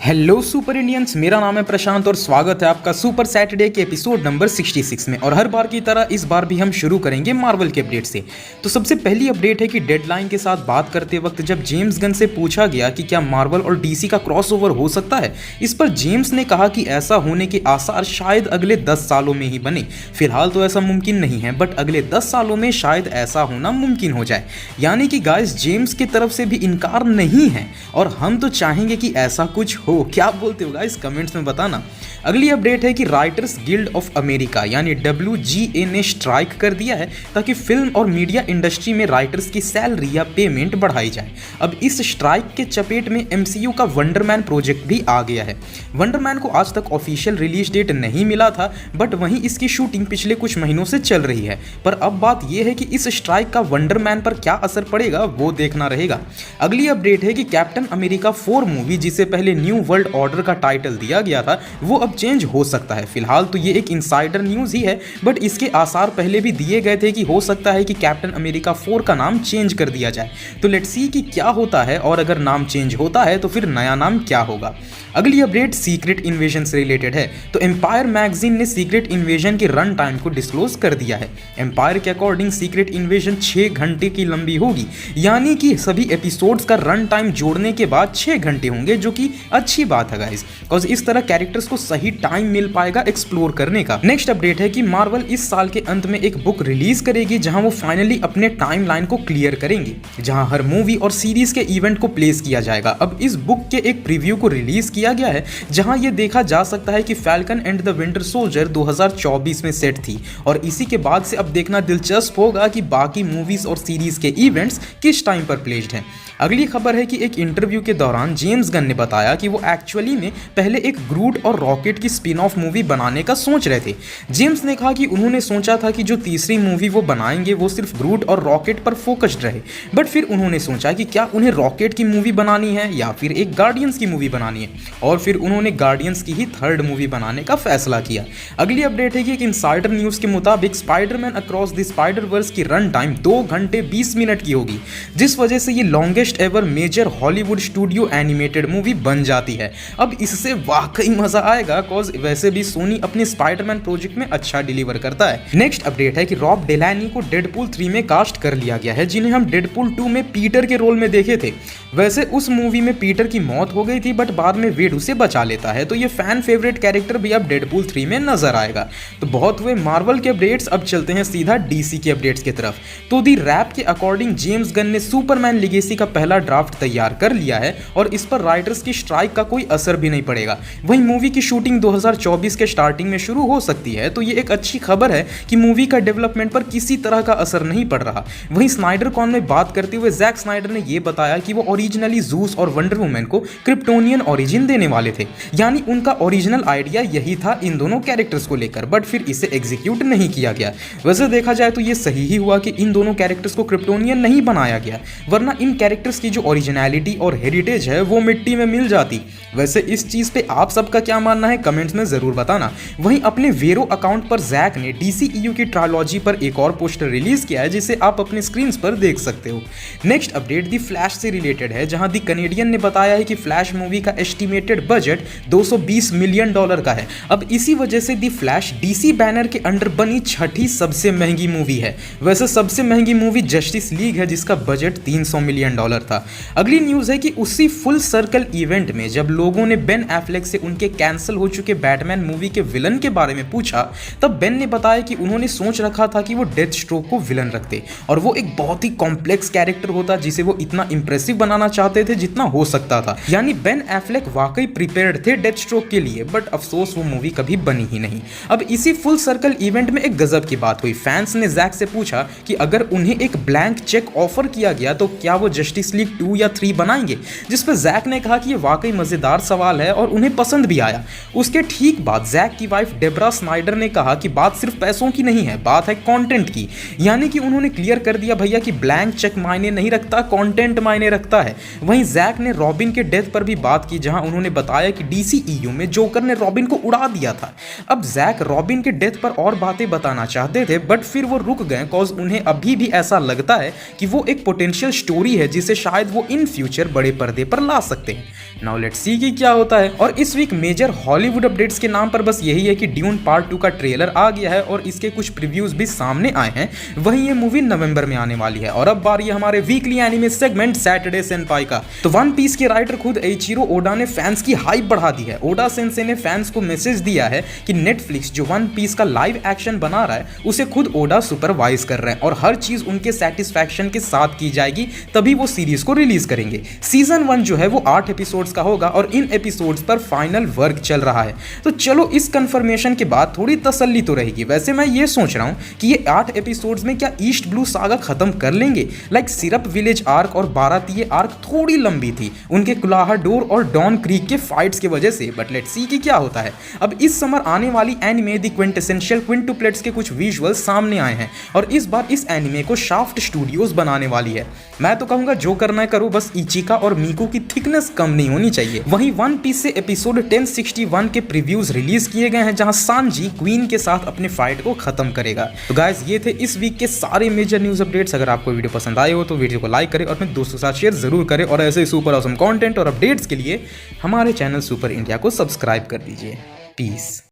Hello super Indians, मेरा नाम है प्रशांत और स्वागत है आपका सुपर सैटरडे के एपिसोड नंबर 66 में। और हर बार की तरह इस बार भी हम शुरू करेंगे मार्वल के अपडेट से। तो सबसे पहली अपडेट है कि डेडलाइन के साथ बात करते वक्त जब जेम्स गन से पूछा गया कि क्या मार्वल और डीसी का क्रॉसओवर हो सकता है, इस पर जेम्स ने कहा कि ऐसा होने के आसार शायद अगले 10 सालों में ही बने। फिलहाल तो ऐसा मुमकिन नहीं है, बट अगले 10 सालों में शायद ऐसा होना मुमकिन हो जाए। यानी कि गाइस, जेम्स की तरफ से भी इनकार नहीं है और हम तो चाहेंगे कि ऐसा कुछ हो। क्या बोलते हो गाइस, कमेंट्स में बताना। अगली अपडेट है कि राइटर्स गिल्ड ऑफ अमेरिका यानी WGA ने स्ट्राइक कर दिया है ताकि फिल्म और मीडिया इंडस्ट्री में राइटर्स की सैलरी या पेमेंट बढ़ाई जाए। अब इस स्ट्राइक के चपेट में MCU का वंडरमैन प्रोजेक्ट भी आ गया है। वंडरमैन को आज तक ऑफिशियल रिलीज डेट नहीं मिला था, बट वहीं इसकी शूटिंग पिछले कुछ महीनों से चल रही है। पर अब बात यह है कि इस स्ट्राइक का वंडरमैन पर क्या असर पड़ेगा वो देखना रहेगा। अगली अपडेट है कि कैप्टन अमेरिका 4 मूवी, जिसे पहले न्यू वर्ल्ड ऑर्डर का टाइटल दिया गया था, वो अब चेंज हो सकता है। फिलहाल तो ये एक इनसाइडर न्यूज़ ही है, बट इसके आसार पहले भी दिए गए थे कि हो सकता है कि कैप्टन अमेरिका 4 का नाम चेंज कर दिया जाए। तो लेट्स सी कि क्या होता है, और अगर नाम चेंज होता है तो फिर नया नाम क्या होगा। अगली अपडेट सीक्रेट इन्वेजन से रिलेटेड है। तो एम्पायर मैगजीन ने सीक्रेट इन्वेजन के रन टाइम को डिस्क्लोज कर दिया है। एम्पायर के अकॉर्डिंग सीक्रेट इन्वेजन 6 घंटे की लंबी होगी, यानी कि सभी एपिसोड्स का रन टाइम जोड़ने के बाद 6 घंटे होंगे, जो कि अच्छी बात है गाइस, बिकॉज इस तरह कैरेक्टर्स को सही टाइम मिल पाएगा एक्सप्लोर करने का। नेक्स्ट अपडेट है कि मार्वल इस साल के अंत में एक बुक रिलीज करेगी जहां वो फाइनली अपने टाइमलाइन को क्लियर करेंगे, जहां हर मूवी और सीरीज के इवेंट को प्लेस किया जाएगा। अब इस बुक के एक प्रीव्यू को रिलीज किया गया है, जहां यह देखा जा सकता है कि falcon and the winter soldier 2024 में सेट थी, और इसी के बाद से अब देखना दिलचस्प होगा कि बाकी मूवीज और सीरीज के इवेंट्स किस टाइम पर प्लेस्ड हैं। अगली खबर है कि एक इंटरव्यू के दौरान जेम्स गन ने बताया कि वो एक्चुअली में पहले एक ग्रूट और रॉकेट की स्पिन ऑफ मूवी बनाने का सोच रहे थे। जेम्स ने कहा कि उन्होंने सोचा था कि जो तीसरी मूवी वो बनाएंगे वो सिर्फ ग्रूट और रॉकेट पर फोकस्ड रहे, बट फिर उन्होंने सोचा कि क्या उन्हें रॉकेट की मूवी बनानी है या फिर एक गार्डियंस की मूवी बनानी है, और फिर उन्होंने गार्डियंस की ही थर्ड मूवी बनाने का फैसला किया। अगली अपडेट है कि एक इनसाइडर न्यूज के मुताबिक Spiderman across the spider verse की रन टाइम 2 घंटे 20 मिनट की होगी, जिस वजह से ये longest ever major Hollywood studio animated movie बन जाती है। अब इससे वाकई मजा आएगा, कॉज वैसे भी सोनी अपने स्पाइडरमैन प्रोजेक्ट में अच्छा डिलीवर करता है। नेक्स्ट अपडेट है कि रॉब डेलानी को डेडपूल 3 में कास्ट कर लिया गया है, जिन्हें हम डेडपूल 2 में पीटर के रोल में देखे थे। वैसे उस मूवी में पीटर की मौत हो गई थी, बट बाद में वेड उसे बचा लेता है, तो ये फैन फेवरेट कैरेक्टर भी अब डेडपूल 3 में नजर आएगा। तो बहुत हुए मार्वल के अपडेट्स, अब चलते हैं सीधा डीसी के अपडेट्स की तरफ। तो दी रैप के अकॉर्डिंग जेम्स गन ने सुपरमैन लिगेसी का पहला ड्राफ्ट तैयार कर लिया है, और इस पर राइटर्स की स्ट्राइक का कोई असर भी नहीं पड़ेगा। वहीं मूवी की शूटिंग 2024 के स्टार्टिंग में शुरू हो सकती है, तो ये एक अच्छी खबर है कि मूवी का डेवलपमेंट पर किसी तरह का असर नहीं पड़ रहा। वहीं स्नाइडर कॉन में बात करते हुए जैक स्नाइडर ने यह बताया कि वो ओरिजिनली जूस और वंडर वुमन को क्रिप्टोनियन ओरिजिन देने वाले थे, यानी उनका ओरिजिनल आइडिया यही था इन दोनों कैरेक्टर्स को लेकर, बट फिर इसे एग्जीक्यूट नहीं किया गया। वैसे देखा जाए तो ये सही ही हुआ कि इन दोनों कैरेक्टर्स को क्रिप्टोनियन नहीं बनाया गया, वरना इन कैरेक्टर्स की जो ओरिजिनलिटी और हेरिटेज है वो मिट्टी में मिल जाती। वैसे इस चीज पे आप सबका क्या मानना है, कमेंट्स में जरूर बताना। वहीं अपने वेरो अकाउंट पर जैक ने DCEU की ट्रायोलॉजी पर एक और पोस्टर रिलीज किया है, जिसे आप अपने स्क्रीन पर देख सकते हो। नेक्स्ट अपडेट दी फ्लैश से रिलेटेड है, जहां दी कनेडियन ने बताया है कि फ्लैश मूवी का एस्टिमेटेड बजट $220 मिलियन का है। अब इसी वजह से दी फ्लैश DC बैनर के अंडर बनी छठी सबसे महंगी मूवी है। वैसे सबसे महंगी मूवी जस्टिस लीग है, जिसका बजट $300 मिलियन था। अगली न्यूज है कि उसी फुल सर्कल इवेंट में जब लोगों ने बेन एफ्लेक से उनके कैंसिल हो चुके बैटमैन मूवी के विलन के बारे में पूछा, तब बेन ने बताया कि उन्होंने सोच रखा था कि वो डेथ स्ट्रोक को विलन रखते, और वो एक बहुत ही कॉम्प्लेक्स कैरेक्टर होता जिसे वो इतना इंप्रेसिव बनाना चाहते थे जितना हो सकता था। यानी बेन एफ्लेक वाकई प्रिपेयर्ड थे डेथ स्ट्रोक के लिए, बट अफसोस वो मूवी कभी बनी ही नहीं। अब इसी फुल सर्कल इवेंट में एक गजब की बात हुई। फैंस ने जैक से पूछा कि अगर उन्हें एक ब्लैंक चेक ऑफर किया गया तो क्या वो जस्टिस लीग 2 या 3 बनाएंगे, जिस पर जैक ने कहा कि ये वाकई मजेदार सवाल है और उन्हें पसंद भी आया। उसके ठीक बाद जैक की वाइफ डेब्रा स्नाइडर ने कहा कि बात सिर्फ पैसों की नहीं है, बात है कंटेंट की। यानी कि उन्होंने क्लियर कर दिया भैया कि ब्लैंक चेक मायने नहीं रखता, कंटेंट मायने रखता है। है। वहीं जैक ने रॉबिन के डेथ पर भी बात की, जहां उन्होंने बताया कि DCEU में जोकर ने रॉबिन को उड़ा दिया था। अब जैक रॉबिन के डेथ पर और बातें बताना चाहते थे, बट फिर वो रुक गए कॉज उन्हें अभी भी ऐसा लगता है कि वो एक पोटेंशियल स्टोरी है जिसे शायद वो इन फ्यूचर बड़े पर्दे पर ला सकते हैं। नाउ लेट्स सी कि क्या होता है। और इस वीक मेजर हॉलीवुड अपडेट्स के नाम पर बस यही है कि ड्यून पार्ट 2 का ट्रेलर आ गया है और इसके कुछ प्रीव्यूज भी सामने आए हैं। वहीं ये मूवी नवंबर में आने वाली है। और अब बारी है हमारे weekly anime segment Saturday senpai का। तो वन पीस के राइटर खुद एइचिरो ओडा ने फैंस की हाइप बढ़ा दी है। ओडा सेंसे ने फैंस को मैसेज दिया है कि नेटफ्लिक्स जो वन पीस का लाइव एक्शन बना रहा है उसे खुद ओडा सुपरवाइज कर रहे हैं और हर चीज उनके सेटिस्फैक्शन के साथ की जाएगी, तभी वो सीरीज को रिलीज करेंगे। सीजन 1 जो है वो 8 एपिसोड्स का होगा और इन एपिसोड्स पर फाइनल वर्क चल रहा है। तो चलो इस कंफर्मेशन के बाद थोड़ी तसल्ली तो रहेगी। वैसे मैं ये सोच रहा हूँ कि ये 8 एपिसोड्स में क्या ईस्ट ब्लू सागा खत्म कर लेंगे। लाइक सिरप विलेज आर्क और बारातीय आर्क थोड़ी लंबी थी उनके कुलाहाडोर और डॉन क्रीक के फाइट्स की वजह से, बट लेट्स सी कि क्या होता है। अब इस समर आने वाली एनिमे द क्विंटेसेंशियल क्विंटुप्लेट्स के कुछ विजुअल्स सामने आए हैं और इस बार इस एनिमे को शाफ्ट स्टूडियोज बनाने वाली है। मैं तो कहूंगा जो करना है करो, बस इचिका और मीकू की थिकनेस कम नहीं होनी चाहिए। वहीं वन पीस से एपिसोड 1061 के प्रीव्यूज रिलीज किए गए हैं जहां सांजी क्वीन के साथ अपने फाइट को खत्म करेगा। तो गाइस ये थे इस वीक के सारे मेजर न्यूज अपडेट्स। अगर आपको वीडियो पसंद आए हो तो वीडियो को लाइक करें और अपने दोस्तों के साथ शेयर जरूर करें और ऐसे सुपर ऑसम कंटेंट और अपडेट्स के लिए हमारे चैनल सुपर इंडिया को सब्सक्राइब कर दीजिए। पीस।